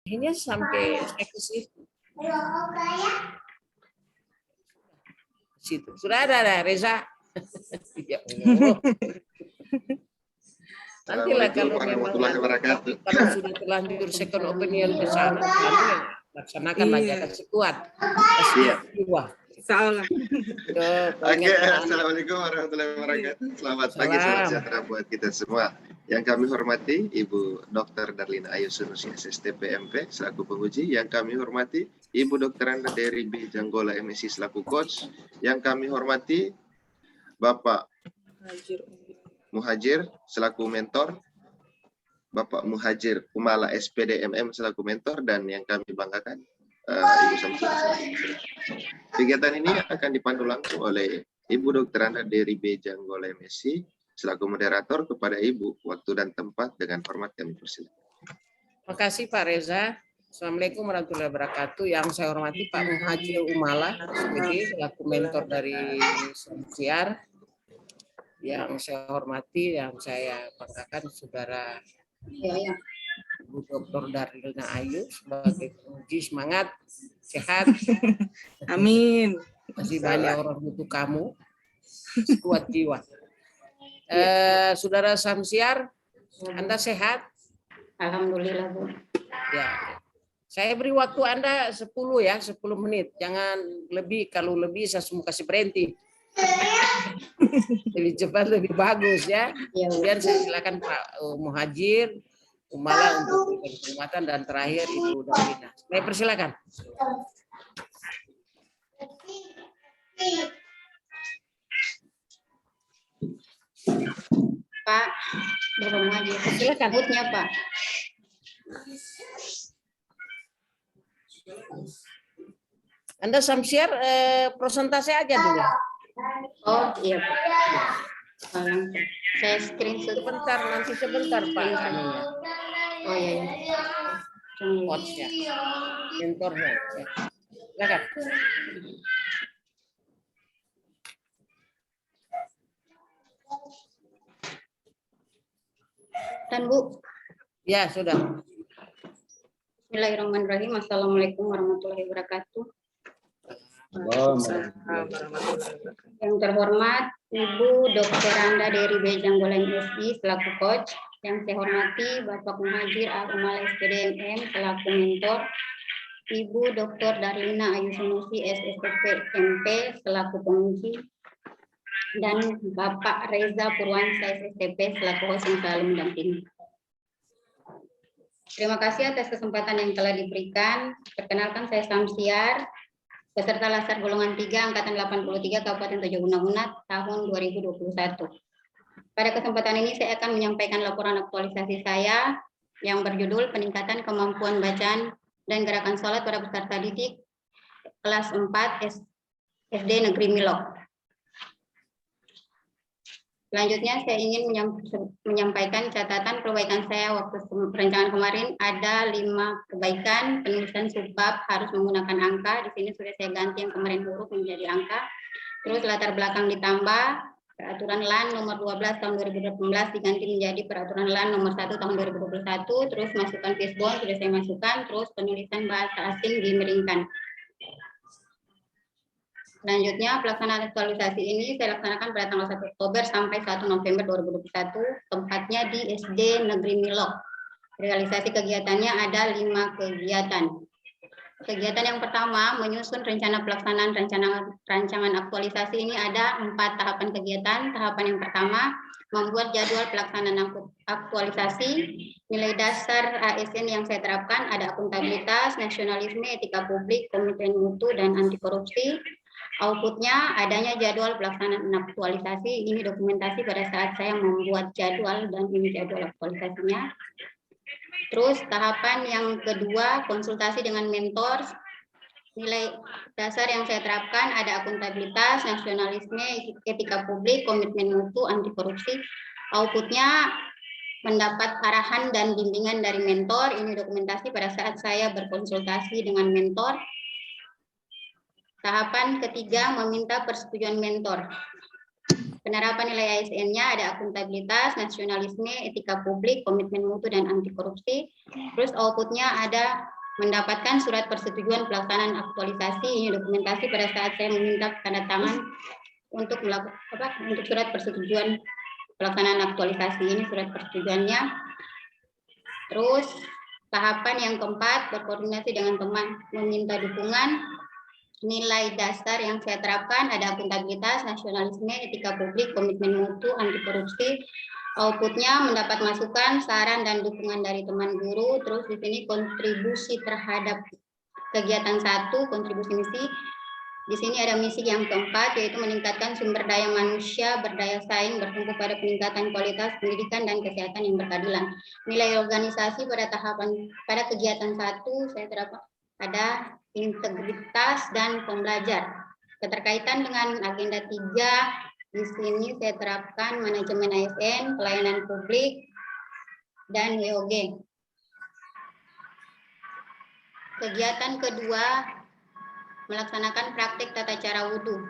Ini sampai ke situ. Situ. Sudah ada Reza. Ya Allah. Nantilah kalau memang kalau sudah terlanjur second opinion di sana, nanti laksanakan aja kasih kuat. Kasih jiwa. Salam. Oke, assalamualaikum warahmatullahi wabarakatuh. Selamat pagi, selamat sejahtera buat kita semua. Yang kami hormati Ibu Dr. Darlina Ayu Sunusi, SSTP MP selaku penguji. Yang kami hormati Ibu Dr. Anda dari B Janggola MSI selaku coach. Yang kami hormati Bapak Muhajir selaku mentor, Bapak Muhajir Umala SPD MM selaku mentor, dan yang kami banggakan Ibu Samsura. Kegiatan ini akan dipandu langsung oleh Ibu Dr. Anda dari B Janggola MSI selaku moderator. Kepada Ibu, waktu dan tempat dengan hormat kami persilakan. Terima kasih Pak Reza. Assalamualaikum warahmatullahi wabarakatuh. Yang saya hormati Pak Muhajir Umala SPD selaku mentor dari Samsiar. Yang saya hormati, yang saya banggakan Saudara Ibu Dr. Darlina Ayu sebagai penguji. Semangat, sehat. Amin. Masih banyak orang butuh kamu. Kuat jiwa. Saudara Samsiar, Anda sehat? Alhamdulillah, Bu. Ya. Saya beri waktu Anda 10 ya, 10 menit. Jangan lebih, kalau lebih saya semua kasih berhenti. Lebih cepat lebih bagus ya. Kemudian saya silakan Pak Muhajir Umala untuk penghormatan, dan terakhir Ibu Darlina. Saya persilakan. Pak, Bapak Muhajir, Silakan. Butnya, Pak. Anda Samsiar presentasi aja dulu. Oh iya, Pak. Saya screenshot. Sebentar, nanti sebentar Pak. Oh iya. Coachnya, mentornya. Silakan. Dan Bu. Ya sudah. Bismillahirrahmanirrahim. Assalamualaikum warahmatullahi wabarakatuh. Yang terhormat Ibu Dr. Anda dari B Janggola MSI selaku coach. Yang saya hormati Bapak Muhajir Umala SPD MM selaku mentor. Ibu Dr. Darlina Ayu Sunusi SSTP MP selaku penguji. Dan Bapak Reza Purwansa SSTP selaku host yang selalu mendampingi. Terima kasih atas kesempatan yang telah diberikan. Perkenalkan, saya Samsiar, peserta Laskar golongan 3 angkatan 83 Kabupaten Tojo Guna tahun 2021. Pada kesempatan ini saya akan menyampaikan laporan aktualisasi saya yang berjudul peningkatan kemampuan bacaan dan gerakan sholat pada peserta didik kelas 4 SD Negeri Milok. Selanjutnya saya ingin menyampaikan catatan perbaikan saya waktu perencanaan kemarin. Ada 5 perbaikan. Penulisan subbab harus menggunakan angka. Di sini sudah saya ganti yang kemarin huruf menjadi angka. Terus latar belakang ditambah. Peraturan LAN nomor 12 tahun 2018 diganti menjadi peraturan LAN nomor 1 tahun 2021. Terus masukkan fishbone sudah saya masukkan. Terus penulisan bahasa asing dimiringkan. Selanjutnya, pelaksanaan aktualisasi ini saya laksanakan pada tanggal 1 Oktober sampai 1 November 2021, tempatnya di SD Negeri Milok. Realisasi kegiatannya ada 5 kegiatan. Kegiatan yang pertama, menyusun rencana pelaksanaan rancangan aktualisasi ini ada 4 tahapan kegiatan. Tahapan yang pertama, membuat jadwal pelaksanaan aktualisasi. Nilai dasar ASN yang saya terapkan ada akuntabilitas, nasionalisme, etika publik, komitmen mutu, dan anti korupsi. Outputnya adanya jadwal pelaksanaan aktualisasi. Ini dokumentasi pada saat saya membuat jadwal, dan ini jadwal aktualisasinya. Terus tahapan yang kedua, konsultasi dengan mentor. Nilai dasar yang saya terapkan ada akuntabilitas, nasionalisme, etika publik, komitmen mutu, anti korupsi. Outputnya mendapat arahan dan bimbingan dari mentor. Ini dokumentasi pada saat saya berkonsultasi dengan mentor. Tahapan ketiga, meminta persetujuan mentor. Penerapan nilai ASN-nya ada akuntabilitas, nasionalisme, etika publik, komitmen mutu, dan anti korupsi. Terus output-nya ada mendapatkan surat persetujuan pelaksanaan aktualisasi. Ini dokumentasi pada saat saya meminta tanda tangan untuk untuk surat persetujuan pelaksanaan aktualisasi. Ini surat persetujuannya. Terus tahapan yang keempat, berkoordinasi dengan teman, meminta dukungan. Nilai dasar yang saya terapkan ada akuntabilitas, nasionalisme, etika publik, komitmen mutu, anti korupsi. Outputnya mendapat masukan, saran, dan dukungan dari teman guru. Terus di sini kontribusi terhadap kegiatan 1, kontribusi misi. Di sini ada misi yang keempat, yaitu meningkatkan sumber daya manusia, berdaya saing, bertumpu pada peningkatan kualitas pendidikan dan kesehatan yang berkeadilan. Nilai organisasi pada kegiatan 1 saya terapkan ada integritas dan pembelajar. Keterkaitan dengan agenda 3, di sini saya terapkan manajemen ASN, pelayanan publik, dan WOG. Kegiatan kedua, melaksanakan praktik tata cara wudhu.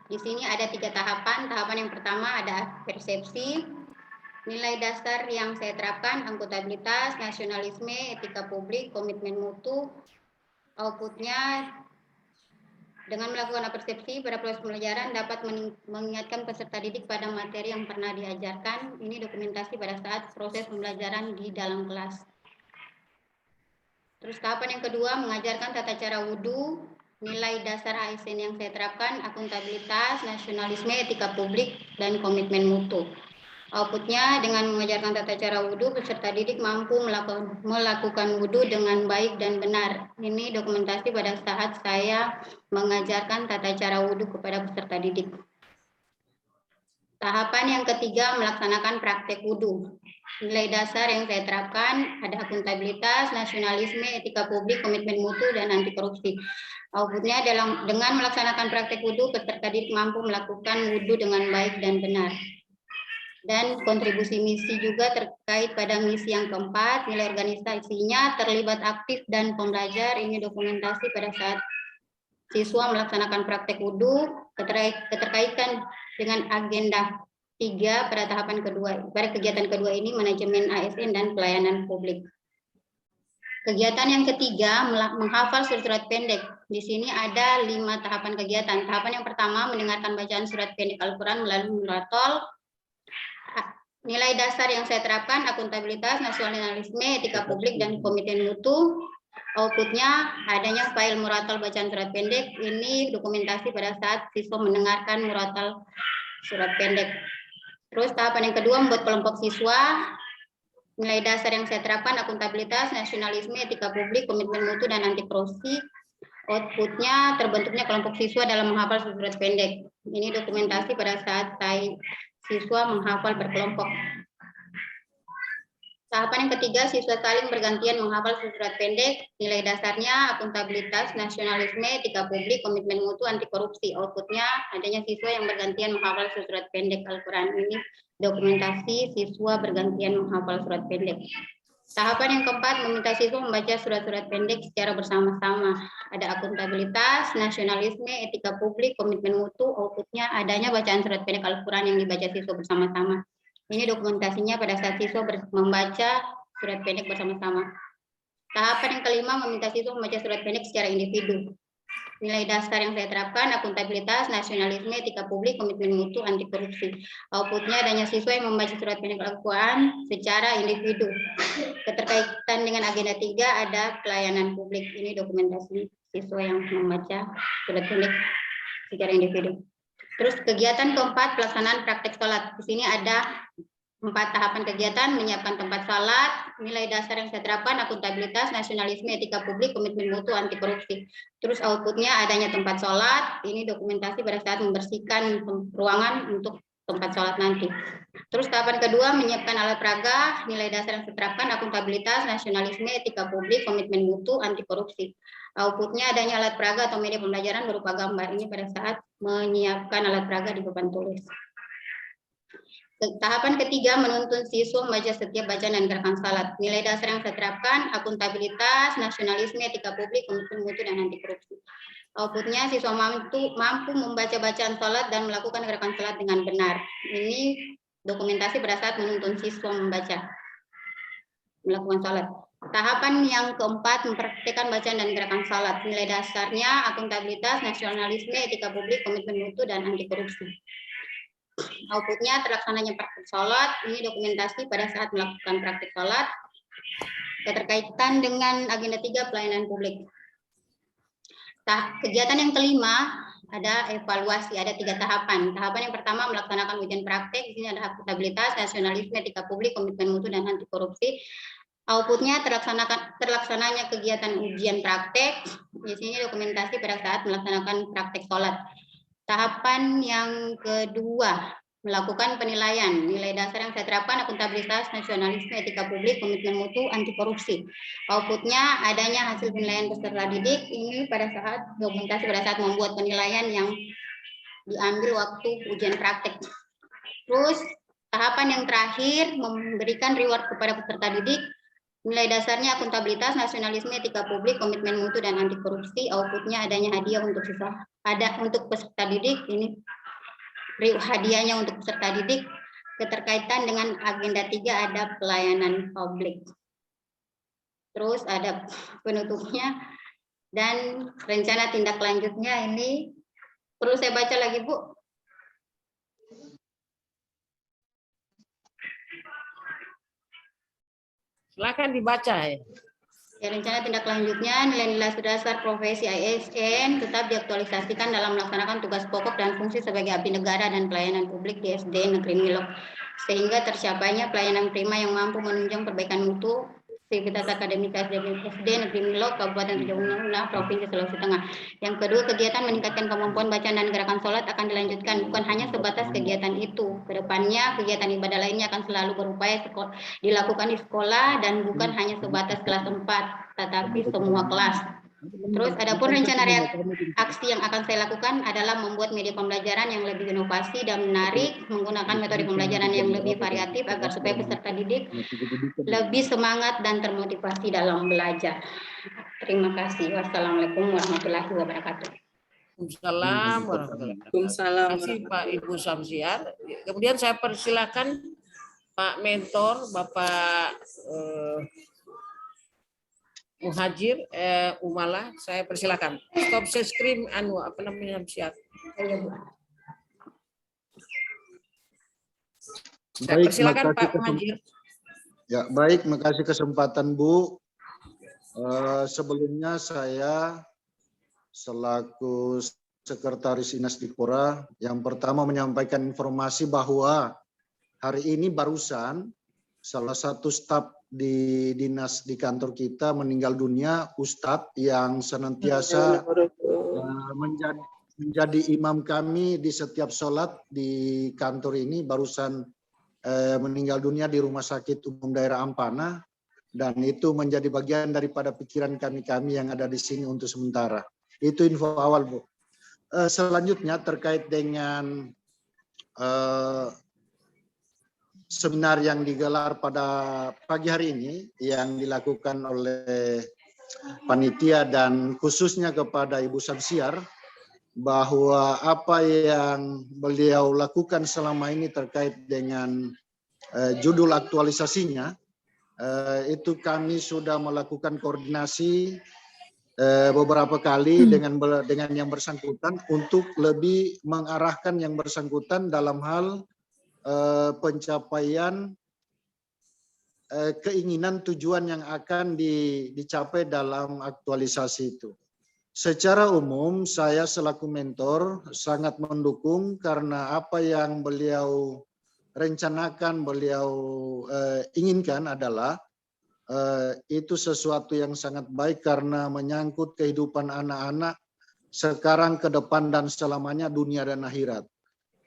Di sini ada 3 tahapan. Tahapan yang pertama ada persepsi. Nilai dasar yang saya terapkan akuntabilitas, nasionalisme, etika publik, komitmen mutu. Outputnya dengan melakukan persepsi pada proses pembelajaran dapat mengingatkan peserta didik pada materi yang pernah diajarkan. Ini dokumentasi pada saat proses pembelajaran di dalam kelas. Terus tahapan yang kedua, mengajarkan tata cara wudhu. Nilai dasar ASN yang saya terapkan akuntabilitas, nasionalisme, etika publik, dan komitmen mutu. Outputnya dengan mengajarkan tata cara wudhu, peserta didik mampu melakukan wudhu dengan baik dan benar. Ini dokumentasi pada saat saya mengajarkan tata cara wudhu kepada peserta didik. Tahapan yang ketiga, melaksanakan praktek wudhu. Nilai dasar yang saya terapkan ada akuntabilitas, nasionalisme, etika publik, komitmen mutu, dan anti korupsi. Outputnya dengan melaksanakan praktek wudhu, peserta didik mampu melakukan wudhu dengan baik dan benar. Dan kontribusi misi juga terkait pada misi yang keempat, nilai organisasinya terlibat aktif dan pembelajar. Ini dokumentasi pada saat siswa melaksanakan praktek wudhu, keterkaitan dengan agenda 3 pada tahapan kedua. Pada kegiatan kedua ini manajemen ASN dan pelayanan publik. Kegiatan yang ketiga, menghafal surat-surat pendek. Di sini ada 5 tahapan kegiatan. Tahapan yang pertama, mendengarkan bacaan surat pendek Al-Quran melalui muratul. Nilai dasar yang saya terapkan akuntabilitas, nasionalisme, etika publik, dan komitmen mutu. Outputnya adanya file muratal bacaan surat pendek. Ini dokumentasi pada saat siswa mendengarkan muratal surat pendek. Terus tahapan yang kedua, membuat kelompok siswa. Nilai dasar yang saya terapkan akuntabilitas, nasionalisme, etika publik, komitmen mutu, dan anti korupsi. Outputnya terbentuknya kelompok siswa dalam menghafal surat pendek. Ini dokumentasi pada saat siswa menghafal berkelompok. Tahapan yang ketiga, siswa saling bergantian menghafal surat pendek. Nilai dasarnya akuntabilitas, nasionalisme, etika publik, komitmen mutu, anti korupsi. Outputnya adanya siswa yang bergantian menghafal surat pendek Al-Quran. Ini dokumentasi siswa bergantian menghafal surat pendek. Tahapan yang keempat, meminta siswa membaca surat-surat pendek secara bersama-sama. Ada akuntabilitas, nasionalisme, etika publik, komitmen mutu. Outputnya adanya bacaan surat pendek Al-Quran yang dibaca siswa bersama-sama. Ini dokumentasinya pada saat siswa membaca surat pendek bersama-sama. Tahapan yang kelima, meminta siswa membaca surat pendek secara individu. Nilai dasar yang saya terapkan akuntabilitas, nasionalisme, etika publik, komitmen mutu, anti korupsi. Outputnya adanya siswa yang membaca surat pendek Al-Quran secara individu. Keterkaitan dengan agenda 3 ada pelayanan publik. Ini dokumentasi siswa yang membaca surat pendek secara individu. Terus kegiatan keempat, pelaksanaan praktek sholat. Di sini ada 4 tahapan kegiatan, menyiapkan tempat sholat. Nilai dasar yang saya terapkan akuntabilitas, nasionalisme, etika publik, komitmen mutu, anti korupsi. Terus outputnya adanya tempat sholat. Ini dokumentasi pada saat membersihkan ruangan untuk tempat sholat nanti. Terus tahapan kedua, menyiapkan alat peraga. Nilai dasar yang saya terapkan akuntabilitas, nasionalisme, etika publik, komitmen mutu, anti korupsi. Outputnya adanya alat peraga atau media pembelajaran berupa gambar. Ini pada saat menyiapkan alat peraga di papan tulis. Tahapan ketiga, menuntun siswa membaca setiap bacaan dan gerakan salat. Nilai dasar yang saya terapkan akuntabilitas, nasionalisme, etika publik, komitmen mutu, dan anti korupsi. Outputnya siswa mampu membaca bacaan sholat dan melakukan gerakan sholat dengan benar. Ini dokumentasi pada saat menuntun siswa melakukan sholat. Tahapan yang keempat, mempraktikkan bacaan dan gerakan sholat. Nilai dasarnya akuntabilitas, nasionalisme, etika publik, komitmen mutu, dan anti korupsi. Outputnya terlaksananya praktik sholat. Ini dokumentasi pada saat melakukan praktik sholat. Keterkaitan dengan agenda 3 pelayanan publik. Kegiatan yang kelima ada evaluasi, ada 3 tahapan. Tahapan yang pertama melaksanakan ujian praktek. Di sini ada akuntabilitas, nasionalisme, etika publik, komitmen mutu, dan anti korupsi. Outputnya terlaksananya kegiatan ujian praktek. Di sini dokumentasi pada saat melaksanakan praktek sholat. Tahapan yang kedua melakukan penilaian. Nilai dasar yang saya terapkan akuntabilitas, nasionalisme, etika publik, komitmen mutu, anti korupsi. Outputnya adanya hasil penilaian peserta didik. Ini pada saat dokumentasi pada saat membuat penilaian yang diambil waktu ujian praktek. Terus tahapan yang terakhir memberikan reward kepada peserta didik. Nilai dasarnya akuntabilitas, nasionalisme, etika publik, komitmen mutu, dan anti korupsi. Outputnya adanya hadiah untuk siswa. Ada untuk peserta didik. Ini hadiahnya untuk peserta didik. Keterkaitan dengan agenda 3 ada pelayanan publik. Terus ada penutupnya dan rencana tindak lanjutnya. Ini perlu saya baca lagi, Bu? Silakan dibaca ya. Ya, rencana tindak lanjutnya nilai-nilai dasar profesi ASN tetap diaktualisasikan dalam melaksanakan tugas pokok dan fungsi sebagai abdi negara dan pelayanan publik di SD Negeri Milok, sehingga tercapainya pelayanan prima yang mampu menunjang perbaikan mutu aktivitas akademik SD Negeri Milok, Kabupaten Raja Una, Provinsi Sulawesi Tengah. Yang kedua, kegiatan meningkatkan kemampuan bacaan dan gerakan sholat akan dilanjutkan, bukan hanya sebatas kegiatan itu. Kedepannya, kegiatan ibadah lainnya akan selalu berupaya dilakukan di sekolah dan bukan hanya sebatas kelas 4, tetapi semua kelas. Terus, adapun rencana aksi yang akan saya lakukan adalah membuat media pembelajaran yang lebih inovasi dan menarik, menggunakan metode pembelajaran yang lebih variatif agar supaya peserta didik lebih semangat dan termotivasi dalam belajar. Terima kasih. Wassalamualaikum warahmatullahi wabarakatuh. Waalaikumsalam warahmatullahi wabarakatuh. Waalaikumsalam. Terima kasih Pak Ibu Samsiar. Kemudian saya persilakan Pak Mentor, Bapak Muhajir Umala, saya persilakan. Stop share screen apa namanya Samsiar. Saya persilakan Pak Muhajir. Ya, baik, makasih kesempatan Bu. Sebelumnya saya selaku Sekretaris Dinas Dikpora yang pertama menyampaikan informasi bahwa hari ini barusan salah satu staf di dinas di kantor kita meninggal dunia, Ustadz yang senantiasa menjadi imam kami di setiap sholat di kantor ini, barusan meninggal dunia di Rumah Sakit Umum Daerah Ampana, dan itu menjadi bagian daripada pikiran kami yang ada di sini untuk sementara. Itu info awal, Bu. Selanjutnya terkait dengan seminar yang digelar pada pagi hari ini yang dilakukan oleh panitia dan khususnya kepada Ibu Samsiar, bahwa apa yang beliau lakukan selama ini terkait dengan judul aktualisasinya, itu kami sudah melakukan koordinasi beberapa kali dengan yang bersangkutan untuk lebih mengarahkan yang bersangkutan dalam hal pencapaian keinginan tujuan yang akan dicapai dalam aktualisasi itu. Secara umum saya selaku mentor sangat mendukung karena apa yang beliau rencanakan, beliau inginkan adalah itu sesuatu yang sangat baik karena menyangkut kehidupan anak-anak sekarang, ke depan, dan selamanya, dunia dan akhirat.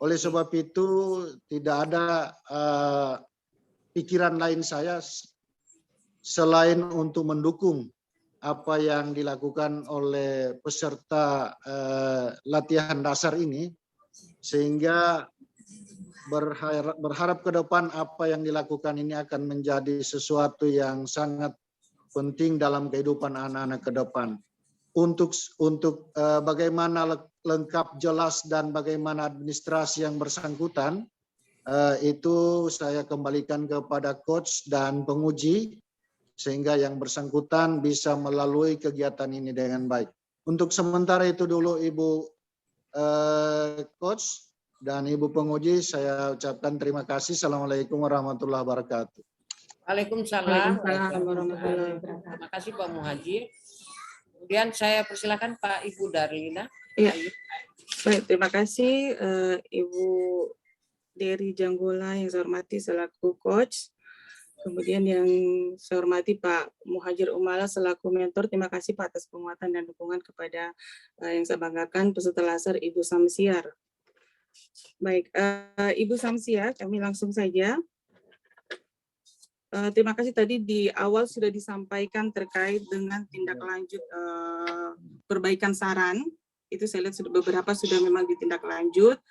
Oleh sebab itu tidak ada pikiran lain saya selain untuk mendukung apa yang dilakukan oleh peserta latihan dasar ini, sehingga berharap ke depan apa yang dilakukan ini akan menjadi sesuatu yang sangat penting dalam kehidupan anak-anak ke depan. untuk bagaimana lengkap, jelas, dan bagaimana administrasi yang bersangkutan, itu saya kembalikan kepada coach dan penguji, sehingga yang bersangkutan bisa melalui kegiatan ini dengan baik. Untuk sementara itu dulu Ibu coach dan Ibu penguji, saya ucapkan terima kasih. Assalamualaikum warahmatullahi wabarakatuh. Waalaikumsalam. Waalaikumsalam warahmatullahi wabarakatuh. Terima kasih Pak Muhajir. Kemudian saya persilakan Pak Ibu Darlina. Iya. Baik, terima kasih Ibu Dery Janggola yang saya hormati selaku coach. Kemudian yang saya hormati Pak Muhajir Umala selaku mentor. Terima kasih Pak atas penguatan dan dukungan kepada yang saya banggakan peserta laser Ibu Samsiar. Baik, Ibu Samsiar, kami langsung saja. Terima kasih tadi di awal sudah disampaikan terkait dengan tindak lanjut perbaikan saran. Itu saya lihat sudah beberapa sudah memang ditindaklanjut.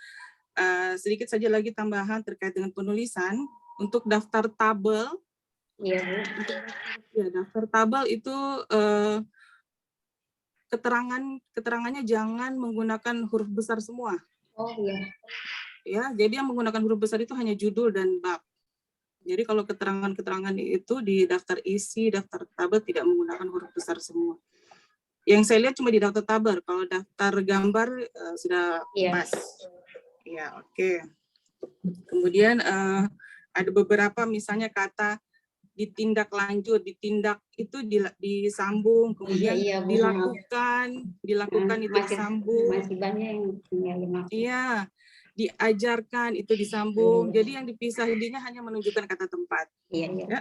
Sedikit saja lagi tambahan terkait dengan penulisan. Untuk daftar tabel, Iya, Bu. ya, daftar tabel itu keterangannya jangan menggunakan huruf besar semua. Oh iya. Ya, jadi yang menggunakan huruf besar itu hanya judul dan bab. Jadi kalau keterangan-keterangan itu di daftar isi, daftar tabel tidak menggunakan huruf besar semua. Yang saya lihat cuma di daftar tabel. Kalau daftar gambar sudah pas. Ya, oke. Kemudian ada beberapa misalnya kata ditindaklanjut, ditindak itu disambung, kemudian Iya, Bu. dilakukan itu disambung. Masih banyak yang dimaksud. Iya, diajarkan itu disambung. Jadi yang dipisah intinya hanya menunjukkan kata tempat. Iya. Ya.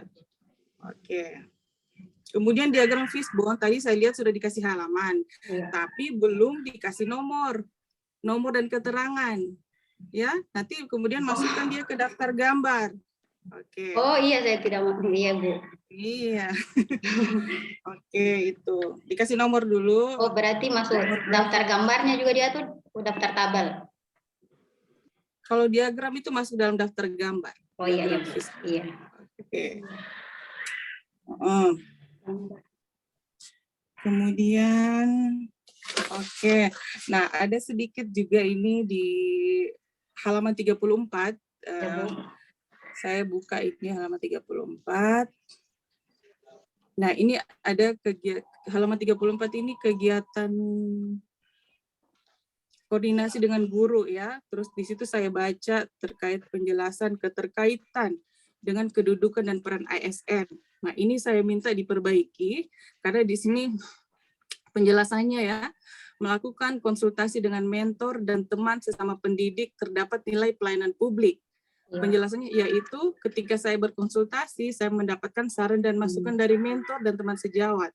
Oke. Kemudian diagram fishbone tadi saya lihat sudah dikasih halaman, tapi belum dikasih nomor dan keterangan. Ya, nanti kemudian masukkan dia ke daftar gambar. Oke. Oh iya, saya tidak mau. Iya, Bu. Iya. Oke, itu. Dikasih nomor dulu. Oh, berarti masuk daftar gambarnya juga dia tuh daftar tabel. Kalau diagram itu masuk dalam daftar gambar. Oh iya, iya. Oke. Kemudian, oke. Nah, ada sedikit juga ini di halaman 34. Saya buka ini halaman 34. Nah, ini ada halaman 34 ini kegiatan koordinasi dengan guru ya. Terus di situ saya baca terkait penjelasan keterkaitan dengan kedudukan dan peran ASN. Nah, ini saya minta diperbaiki karena di sini penjelasannya ya, melakukan konsultasi dengan mentor dan teman sesama pendidik terdapat nilai pelayanan publik. Penjelasannya yaitu ketika saya berkonsultasi, saya mendapatkan saran dan masukan dari mentor dan teman sejawat.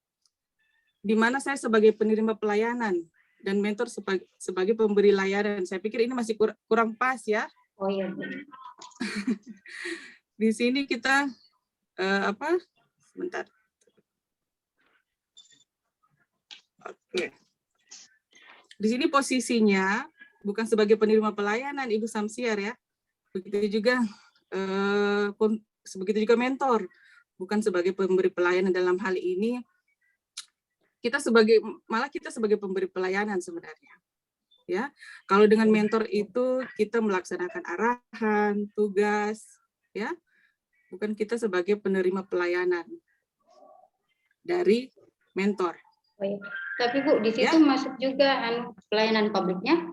Di mana saya sebagai penerima pelayanan dan mentor sebagai pemberi layanan. Saya pikir ini masih kurang pas ya. Oh iya. Di sini kita sebentar. Oke. Di sini posisinya bukan sebagai penerima pelayanan Ibu Samsiar ya. Begitu juga mentor, bukan sebagai pemberi pelayanan. Dalam hal ini kita sebagai pemberi pelayanan sebenarnya. Ya, kalau dengan mentor itu kita melaksanakan arahan, tugas, ya, bukan kita sebagai penerima pelayanan dari mentor. Oh, iya. Tapi Bu, di situ masuk juga pelayanan publiknya?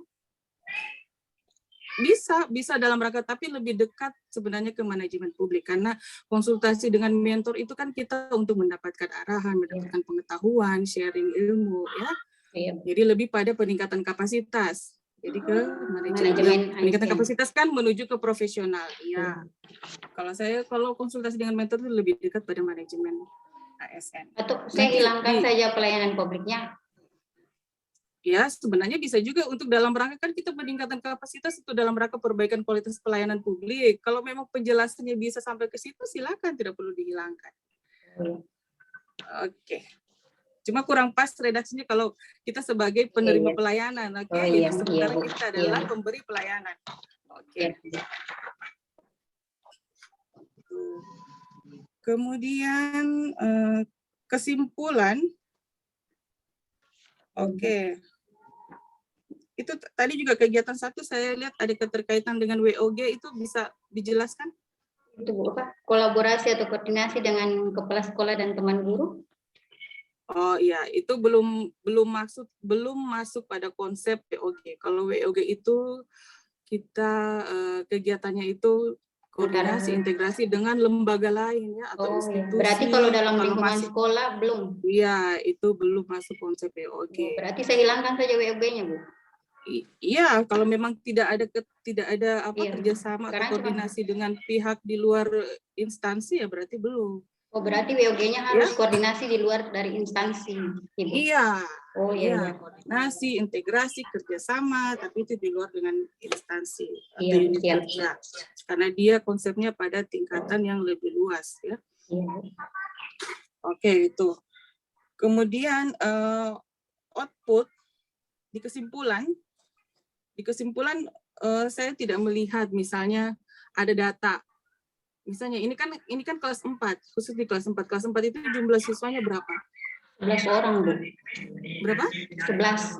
Bisa dalam rangka, tapi lebih dekat sebenarnya ke manajemen publik, karena konsultasi dengan mentor itu kan kita untuk mendapatkan arahan, mendapatkan pengetahuan, sharing ilmu, ya. Iya. Jadi lebih pada peningkatan kapasitas. Jadi ke manajemen. Peningkatan kapasitas kan menuju ke profesional, ya. Kalau konsultasi dengan mentor itu lebih dekat pada manajemen ASN. Atau saya hilangkan saja pelayanan publiknya. Ya, sebenarnya bisa juga untuk dalam rangka kan kita peningkatan kapasitas itu dalam rangka perbaikan kualitas pelayanan publik. Kalau memang penjelasannya bisa sampai ke situ, silakan, tidak perlu dihilangkan. Oke. Cuma kurang pas redaksinya kalau kita sebagai penerima pelayanan. Oke, jadi sementara kita adalah pemberi pelayanan. Oke. Kemudian kesimpulan. Oke. Itu tadi juga kegiatan 1 saya lihat ada keterkaitan dengan WOG, itu bisa dijelaskan? Itu Bu, apa? Kolaborasi atau koordinasi dengan kepala sekolah dan teman guru. Oh iya, itu belum masuk pada konsep WOG. Kalau WOG itu kita kegiatannya itu koordinasi integrasi dengan lembaga lain ya atau Oh, iya. institusi. Berarti kalau dalam Kalau lingkungan masih, sekolah belum. iya, itu belum masuk konsep WOG. Oh, berarti saya hilangkan saja WOG-nya, Bu. Iya, kalau memang tidak ada apa Iya. kerjasama atau Sekarang koordinasi dengan pihak di luar instansi ya berarti belum. Oh, berarti WOG-nya harus Ya. koordinasi di luar dari instansi, Ibu. Iya. Oh, iya, Iya, iya. koordinasi, integrasi, kerjasama, tapi itu di luar dengan instansi atau Iya, unit siap. kerja. Karena dia konsepnya pada tingkatan yang lebih luas ya. Iya, Bu. Oke, itu. Kemudian output di kesimpulan saya tidak melihat misalnya ada data. Misalnya ini kan kelas 4, khusus di kelas 4. Kelas 4 itu jumlah siswanya berapa? 11 orang, Bu. Berapa? 11.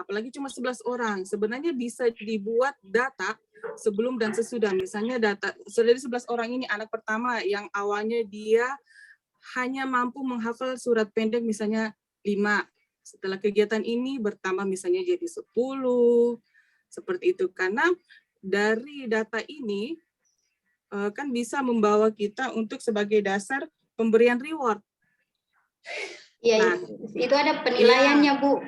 Apalagi cuma 11 orang. Sebenarnya bisa dibuat data sebelum dan sesudah. Misalnya data dari 11 orang ini, anak pertama yang awalnya dia hanya mampu menghafal surat pendek misalnya 5. Setelah kegiatan ini bertambah misalnya jadi 10. Seperti itu. Karena dari data ini kan bisa membawa kita untuk sebagai dasar pemberian reward. Iya, Nah, itu ada penilaiannya, Bu.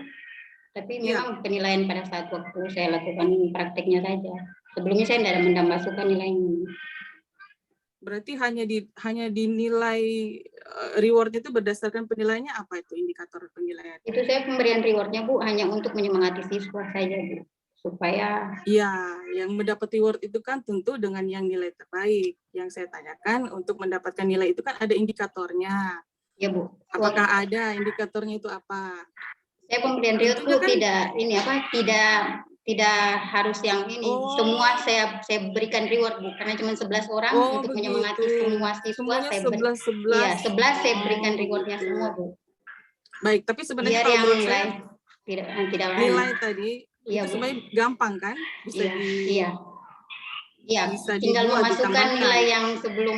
Tapi memang penilaian pada saat waktu saya lakukan prakteknya saja. Sebelumnya saya tidak ada menambahkan nilainya. Berarti hanya dinilai reward itu berdasarkan penilaiannya apa itu indikator penilaian? Itu saya pemberian rewardnya, Bu, hanya untuk menyemangati siswa saja, Bu. Supaya yang mendapat reward itu kan tentu dengan yang nilai terbaik. Yang saya tanyakan untuk mendapatkan nilai itu kan ada indikatornya. Ya, Bu. Apakah ada indikatornya itu apa? Saya pemberian reward, Bu, kan, tidak harus yang ini. Semua saya berikan reward, Bu, karena cuma 11 orang untuk menyemangati semua siswa. Semuanya 11. 11 saya berikan rewardnya semua, Bu. Baik, tapi sebenarnya biar kalau yang saya, tidak nilai tadi iya, itu sebenarnya gampang kan? Bisa bisa tinggal dibuat, memasukkan ditambahkan. nilai yang sebelum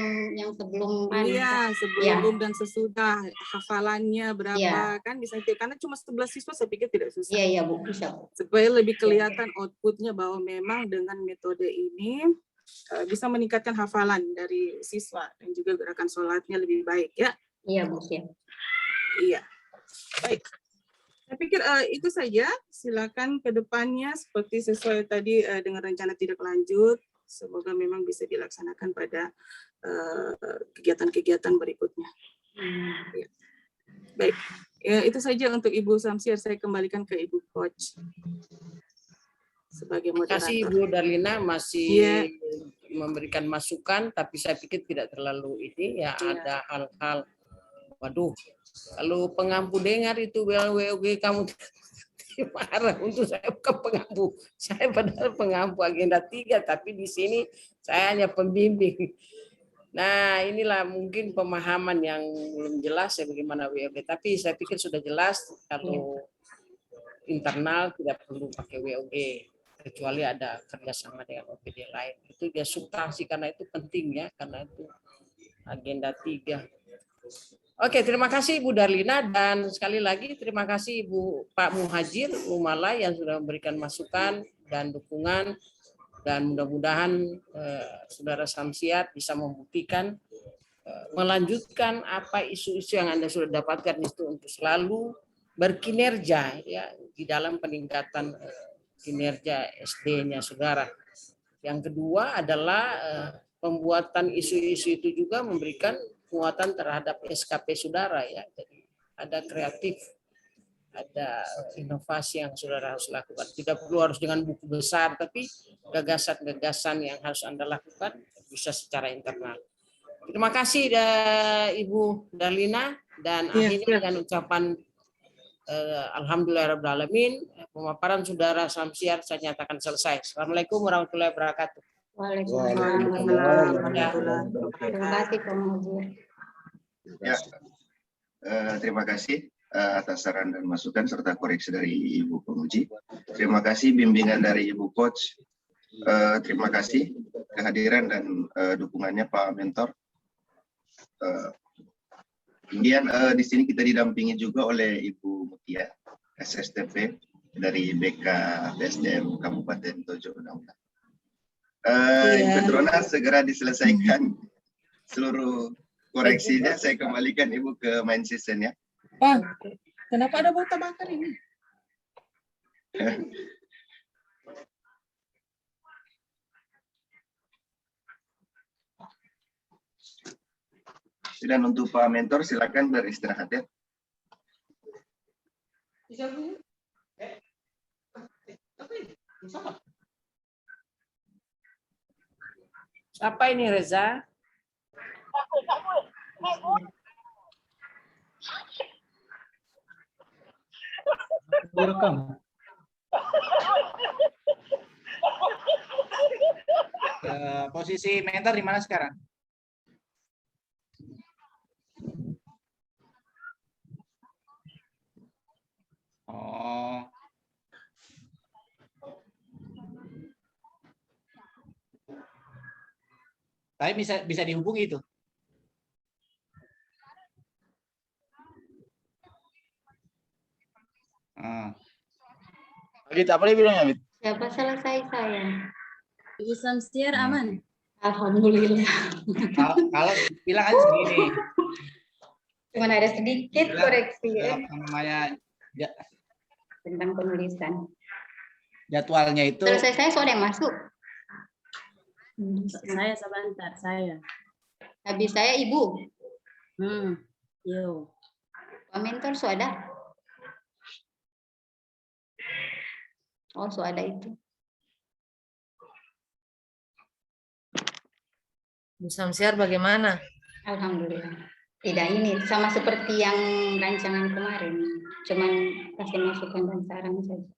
sebelum dan sesudah hafalannya berapa kan bisa karena cuma 11 siswa saya pikir tidak susah. Iya, Bu, bisa. Supaya lebih kelihatan outputnya bahwa memang dengan metode ini bisa meningkatkan hafalan dari siswa dan juga gerakan sholatnya lebih baik ya. Iya, Bu, siap. Iya. Baik. Saya pikir itu saja. Silakan ke depannya seperti sesuai tadi dengan rencana tindak lanjut. Semoga memang bisa dilaksanakan pada kegiatan-kegiatan berikutnya. Ya. Baik, ya, itu saja untuk Ibu Samsiar. Saya kembalikan ke Ibu Coach sebagai moderator. Terima kasih Ibu Darlina masih memberikan masukan, tapi saya pikir tidak terlalu ini ya. Ada hal-hal, waduh, kalau pengampu dengar itu WOG kamu marah untuk saya bukan pengampu. Saya padahal pengampu agenda 3, tapi di sini saya hanya pembimbing. Nah, inilah mungkin pemahaman yang belum jelas ya bagaimana WOG. Tapi saya pikir sudah jelas kalau internal tidak perlu pakai WOG. Kecuali ada kerjasama dengan OPD lain. Itu dia substansi karena itu penting ya, karena itu agenda 3. Oke, terima kasih Ibu Darlina dan sekali lagi terima kasih Pak Muhajir Umala yang sudah memberikan masukan dan dukungan dan mudah-mudahan Saudara Samsiar bisa membuktikan melanjutkan apa isu-isu yang Anda sudah dapatkan itu untuk selalu berkinerja ya di dalam peningkatan kinerja SD-nya Saudara. Yang kedua adalah pembuatan isu-isu itu juga memberikan penguatan terhadap SKP Saudara ya. Jadi ada kreatif, ada inovasi yang Saudara harus lakukan. Tidak perlu harus dengan buku besar, tapi gagasan-gagasan yang harus Anda lakukan bisa secara internal. Terima kasih Ibu Darlina dan akhirnya dengan ucapan Alhamdulillahirrahmanirrahim, pemaparan Saudara Samsiar saya nyatakan selesai. Assalamualaikum warahmatullahi wabarakatuh. Waalaikumsalam. Terima kasih, Pak Muhajir. Ya, terima kasih atas saran dan masukan serta koreksi dari Ibu Penguji. Terima kasih bimbingan dari Ibu Coach. Terima kasih kehadiran dan dukungannya Pak Mentor. Kemudian di sini kita didampingi juga oleh Ibu Mutia, SSTP dari BK BSDM Kabupaten Tojo Unauna. Petrona segera diselesaikan seluruh koreksinya. Saya kembalikan Ibu ke main season ya. Bang, kenapa ada bau bakar ini? Dan untuk Pak Mentor silakan beristirahat ya. Siapa ini Reza? Direkam. Posisi mentor di mana sekarang? Oh. Tapi bisa dihubungi itu. Gitu, apa dia bilang ya, Bit? Siapa selesai saya? Ibu Samsiar aman? Alhamdulillah. Kalau bilang aja segini. Cuman ada sedikit koreksi ya, Apa namanya tentang penulisan. jadwalnya itu. Selesai saya sudah masuk. Saya sebentar, saya. Habis saya Ibu. Yo. Pak Mentor sudah. Oh, sudah itu. Bu Samsiar bagaimana? Alhamdulillah. Tidak ini sama seperti yang rancangan kemarin. Cuman kasih masukan dan saran saja.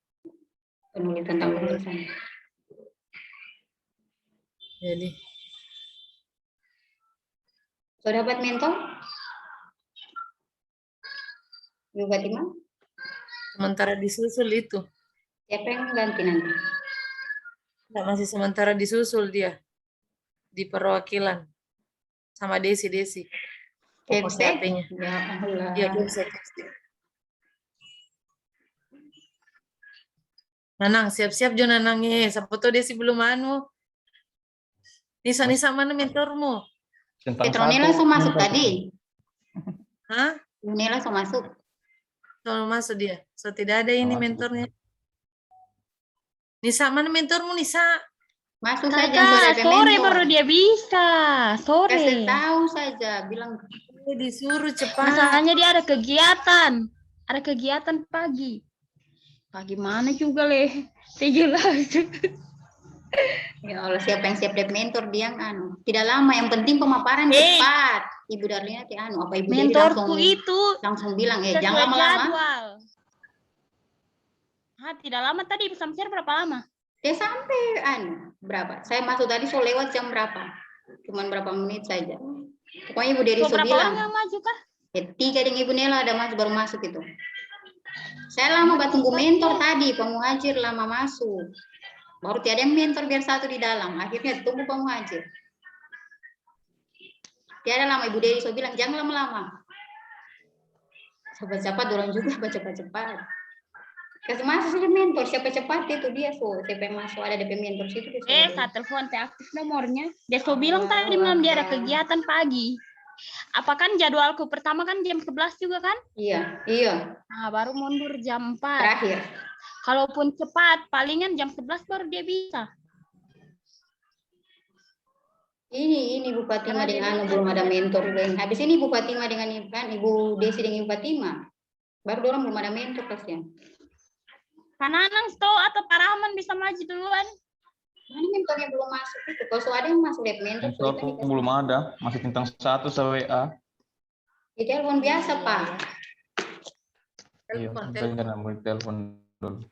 Penulis tentang penulisan. Jadi Sudah dapat mentor? Ibu Fatimah? sementara disusul itu. Siapa yang ganti nanti? Nggak, masih sementara disusul dia di perwakilan sama Desi. Fokus Kepsek? HP-nya. Ya Allah. Iya, Nanang, siap-siap Jo Nanangnya. Siapa tuh Desi belum anu. Nisa mana mentormu? Petronella langsung masuk tadi. Hah? Petronella langsung masuk. Soal masuk dia. So tidak ada ini mentornya. Nisa mana mentormu Nisa? Masuk saja Kakak, sore baru dia bisa. Sore. Kasih tahu saja, bilang Disuruh cepat. Masalahnya dia ada kegiatan. Ada kegiatan pagi. Pagi mana juga leh. Jelas. ya Allah, siapa yang siap jadi mentor dia anu. Tidak lama, yang penting pemaparan cepat. Ibu Darlina anu apa Ibu Dewi Mentorku itu langsung bilang sesuai jangan lama-lama. jadwal. Tidak lama tadi Ibu Samsiar berapa lama? Ya sampai anu berapa? Saya masuk tadi so lewat jam berapa? Cuman berapa menit saja. Pokoknya Ibu Dewi so Berapa bilang. orang yang maju kah? Tiga dengan Ibu Nela ada baru masuk itu. Saya lama tunggu mentor tadi, Pak Muhajir lama masuk. Baru tiada yang mentor biar satu di dalam. Akhirnya tunggu Pak Muhajir. Tiada lama Ibu Dewi so bilang jangan lama-lama. Cepat-cepat dorong juga cepat-cepat. Kasih masuk saja mentor, siapa cepat itu dia so, siapa yang masuk ada DP mentor situ. Saya telepon teh aktif nomornya. Dia so bilang tadi malam dia ada kegiatan pagi. Apa kan jadwalku pertama kan jam 11 juga kan? Iya. Nah, baru mundur jam 4. Terakhir. Kalaupun cepat, palingan jam 11 baru dia bisa. Ini Bu Fatimah dengan belum ada mentor. Habis ini Bu Fatimah dengan Ibu Desi dengan Ibu Fatimah. Baru orang belum ada mentor kasihan. Kananang Sto atau Pak Rahman bisa maju duluan. Mana mentornya belum masuk itu? Kalau ada yang masuk mentor, Aku belum ada, masih tentang status WA. di telepon biasa Pak. Iya, mau telepon dulu.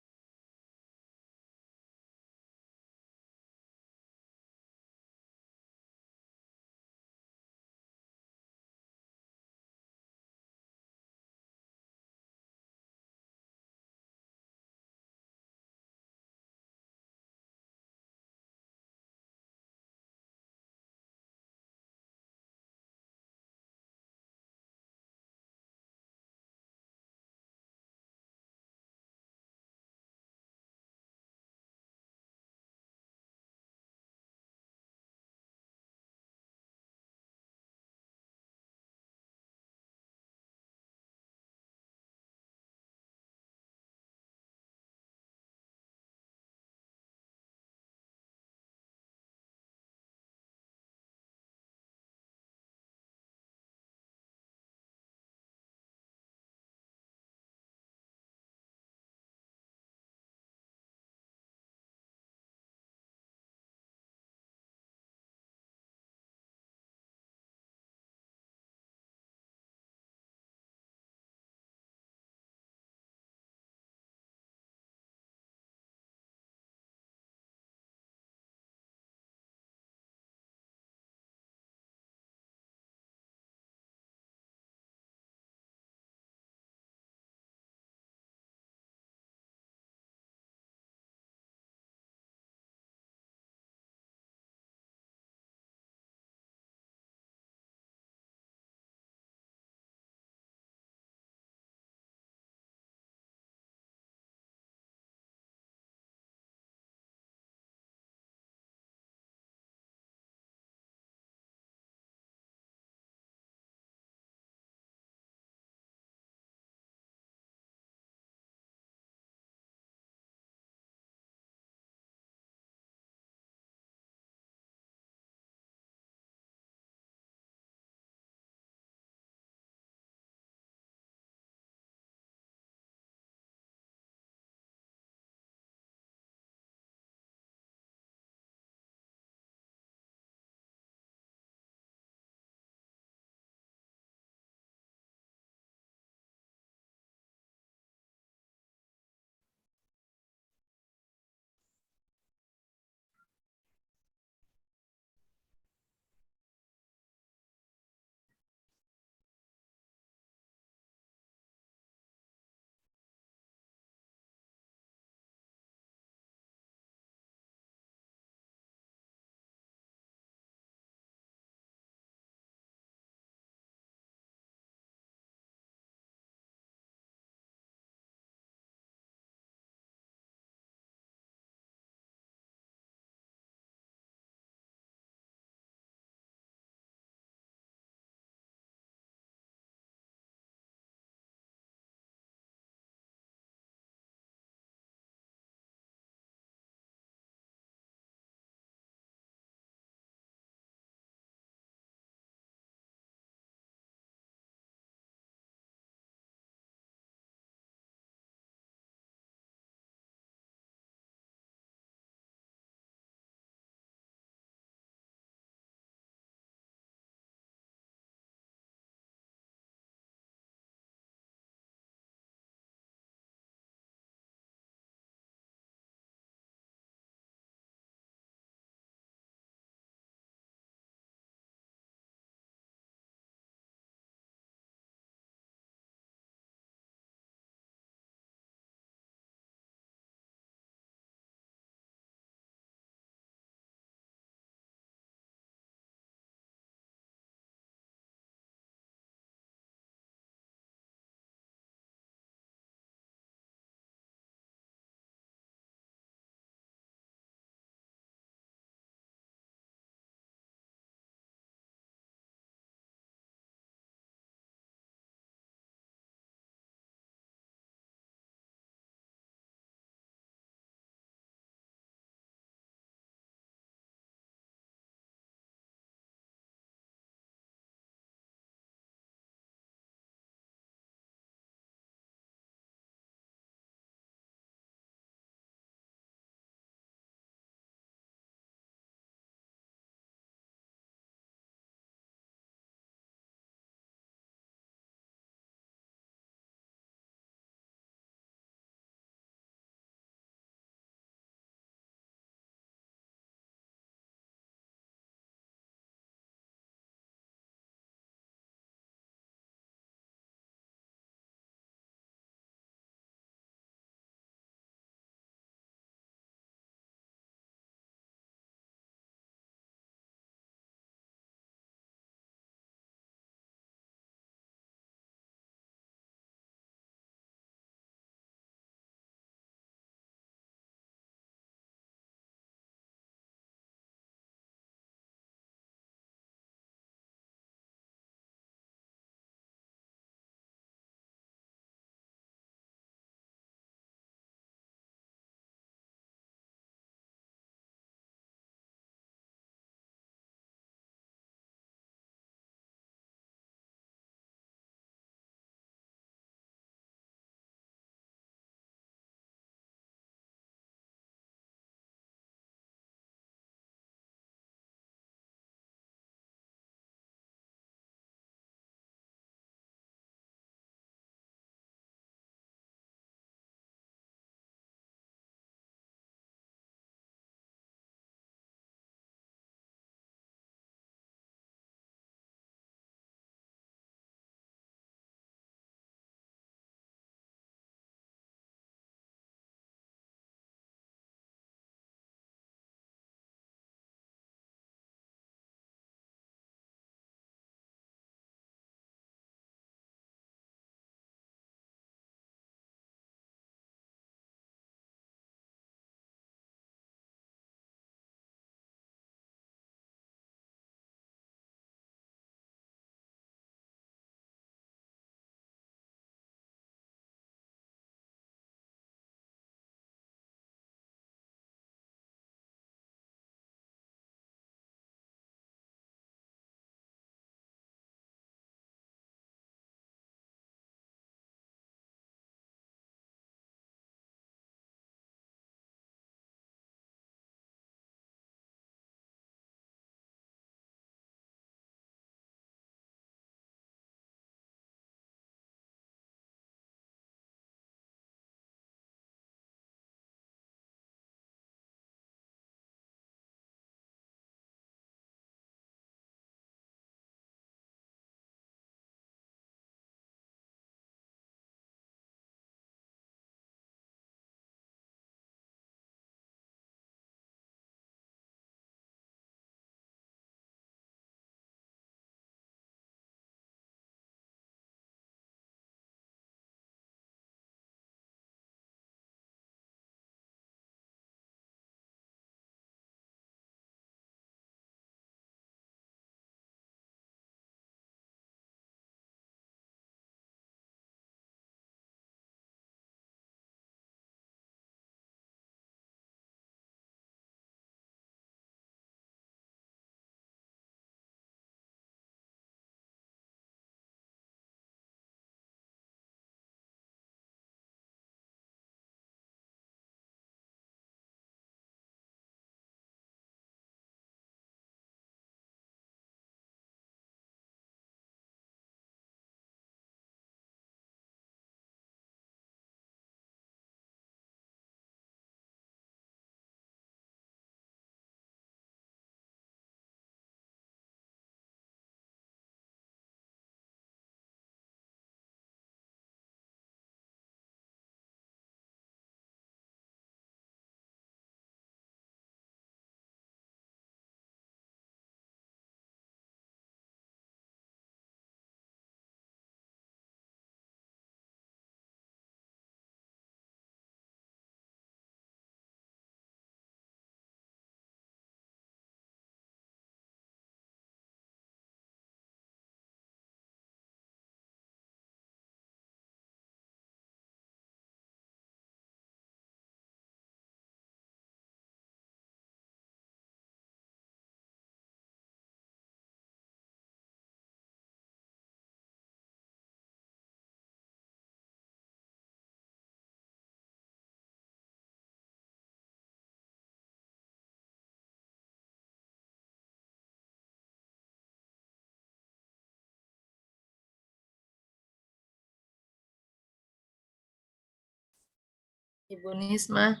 Ibu Nisma.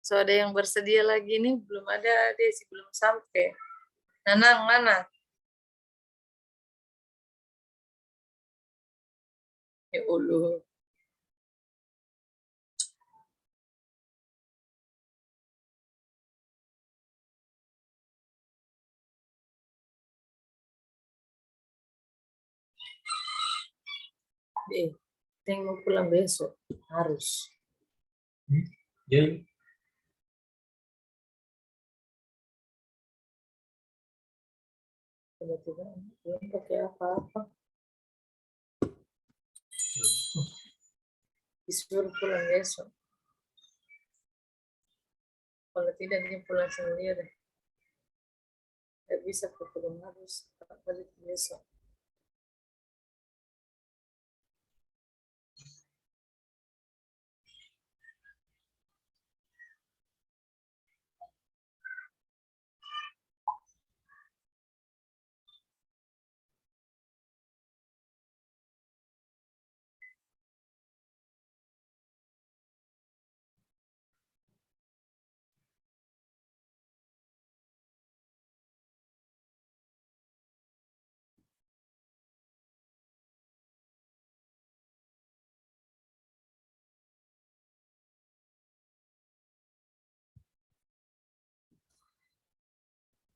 So ada yang bersedia lagi nih, belum ada, Desi belum sampai. Nanang mana? Ya Allah. Yang mau pulang besok harus. Jadi Tiba-tiba belum pakai apa-apa. Disuruh pulang besok. Kalau tidak dia pulang sendiri. Tidak bisa pulang, harus balik besok.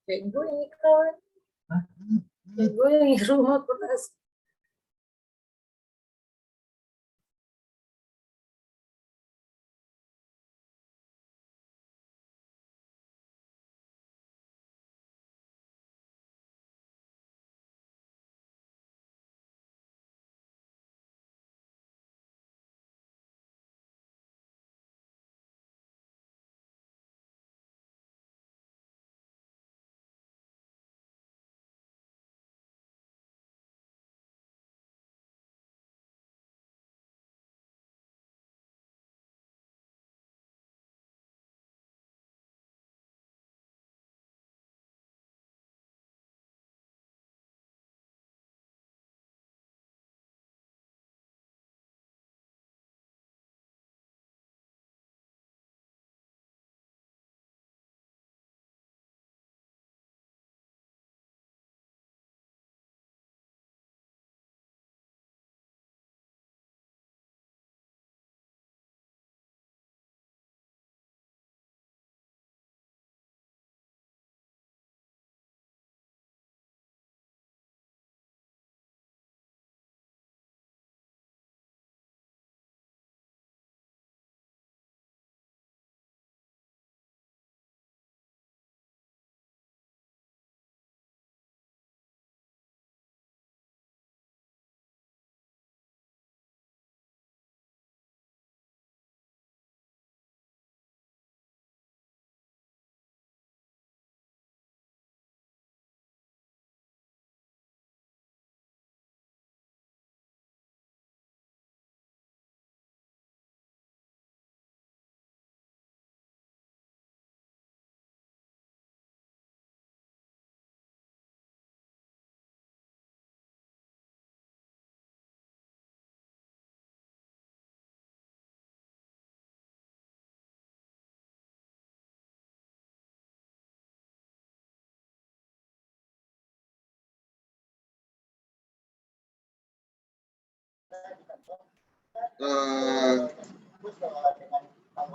Kayak gue ini kawan. Kayak gue yang di rumah keras.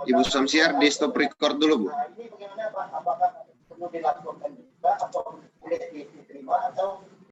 Ibu Samsiar di stop record dulu, Bu. Apakah perlu dilakukan juga atau boleh diterima atau